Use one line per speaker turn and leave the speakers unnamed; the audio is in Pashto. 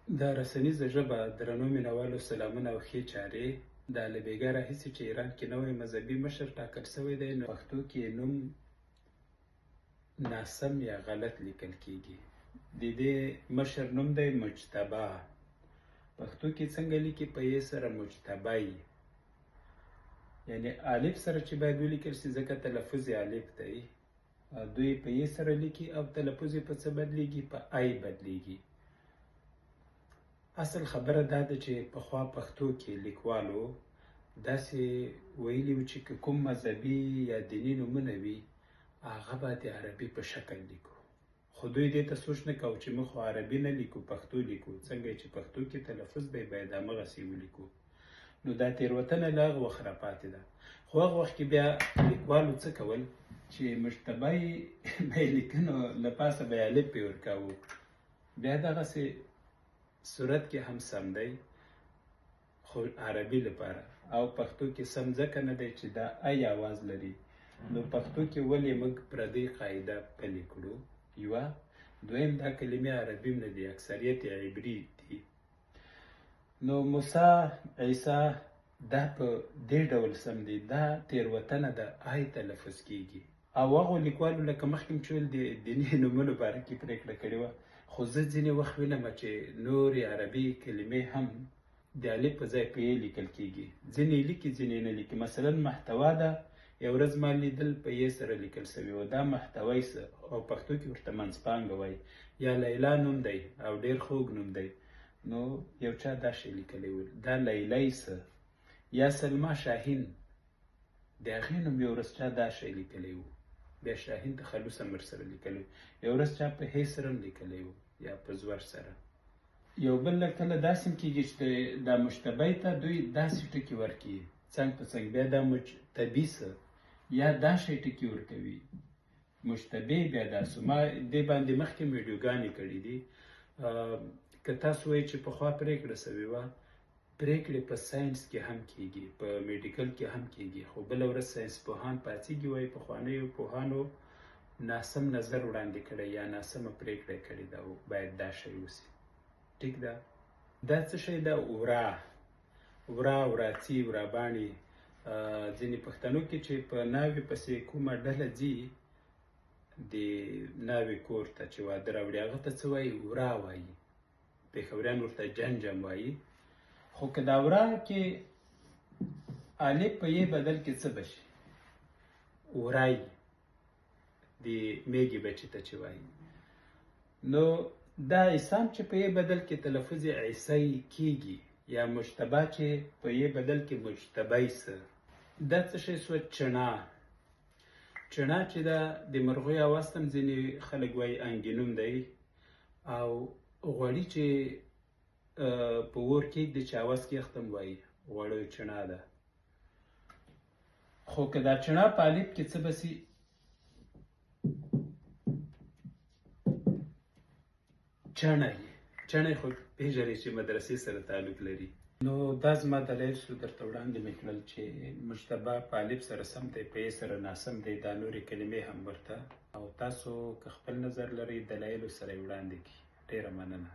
د رسنیزه ژبه درنو مینوالو سلامونه او ښې چارې. دا له بېګا راهیسې چې ایران کې نوی مذهبي مشر ټاکل شوی دی، نو پښتو کې نوم ناسم یا غلط لیکل کیږي. د دې مشر نوم دی مجتبی. پښتو کې څنګه لیکي؟ په یې سره مجتبی، یعنی الف سره چې باید ولیکل شي، ځکه تلفظ یې الف دی. دوی په یې سره لیکي او تلفظ یې په څه بدلیږي؟ په ای بدلیږي. اصل خبره دا ده چې پخوا پښتو کې لیکوالو داسې ویلي وو چې کوم مذهبي یا دیني نومونه وي، هغه به د عربي په شکل لیکو. خو دوی دې ته سوچ نه کوو چې موږ خو عربي نه لیکو، پښتو لیکو. څنګه چې پښتو کې تلفظ دی، باید همغسې ولیکو. نو دا تېروتنه له هغه وخت راپاتې ده. خو هغه وخت کې بیا لیکوالو څه کول چې مجتبی به یې لیکه، نو له پاسه به یې الف پرې ورکاوه. بیا دغسې صورت کې هم سم دی، خو عربي لپاره. او پښتو کې سم ځکه نه دی چې دا ای آواز لري. نو پښتو کې ولې موږ پردۍ قاعده پلې کړو؟ یوه. دویم، دا کلمې عربي نه دي، اکثریت یې عبري دي. نو موسی، عیسی، دا په دې ډول سم دي. دا تېروتنه ده، ای تلفظ کیږي. او هغو لیکوالو لکه مخکې مې چې ویل د دیني نومونو باره کې پرېکړه کړې وه. خو زه ځینې وخت وینم چې نورې عربي کلمې هم د الف په ځای په یې لیکل کیږي. ځینې یې لیکي، ځینې یې نه لیکي. مثلا محتوا ده، یو ورځ ما لیدل په یې سره لیکل سوي و. دا محتوی څه، او پښتو کې ورته منځپانګه وایي. یا لیلا نوم دی او ډېر خوږ نوم دی، نو یو چا دا شی لیکلی و، دا لیلی څه. یا سلما شاهین، د هغې نوم یو ورځ چا دا شی لیکلی و، بیا شاهین تخلص هم ورسره لیکلی و. یو ورځ چا په هې سره هم لیکلی و، یا په زور سره. یو بل کله داسې هم کېږي چې دا مجتبی ته دوی داسې ټکي ورکوي څنګ په څنګ. بیا دا مجتبي څه، یا دا شی ټکي ورکوي مجتبی. بیا دا څه. ما دې باندې مخکې ویډیوګانې کړي دي. که تاسو وایئ چې پخوا پرېکړه سوې وه، پرېکړې په ساینس کې هم کېږي، په میډیکل کې هم کېږي. خو بله ورځ ساینس پوهان پاڅېږي، وایي پخوانیو پوهانو ناسم نظر وړاندې کړی یا ناسمه پرېکړه کړې ده او باید دا شی وسي. ټیک ده. دا څه شی ده؟ ورا، ورا، وراڅي، وراباڼې. ځینې پښتنو کې چې په ناوې پسې کومه ډله ځي، د ناوې کور ته چې واده راوړي، هغه ته څه وایي؟ ورا وایي. پېښوریان ورته جنجم وایي. خو که دا ورا کې الف په یې بدل کې څه به شي؟ ورای، د میږي بچي ته چې وایي. نو دا عیسام چې په یې بدل کې تلفظ یې عیسی کیږي، یا مجتبی چې په یې بدل کې مجتبی څه. دا څه شی سوه؟ چنا. چنا چې دا د مرغیو اواز ته هم ځینې خلک وایي انګینوم دی. او غوړي چې په اور کېږدي چې اواز کېښت هم وایي، غوړیو چنا ده. خو که دا چنا په الف کې څه به سي؟ چڼی. چڼی خو پېژنئ چې مدرسې سره تعلق لري. نو دا زما دلایل شو درته وړاندې مې کړل چې مجتبی په الف سره سم دی، په یې سره ناسم دی. دا نورې کلمې هم ورته. او تاسو که خپل نظر لرئ، دلایلو سره یې وړاندې کړئ. ډېره مننه.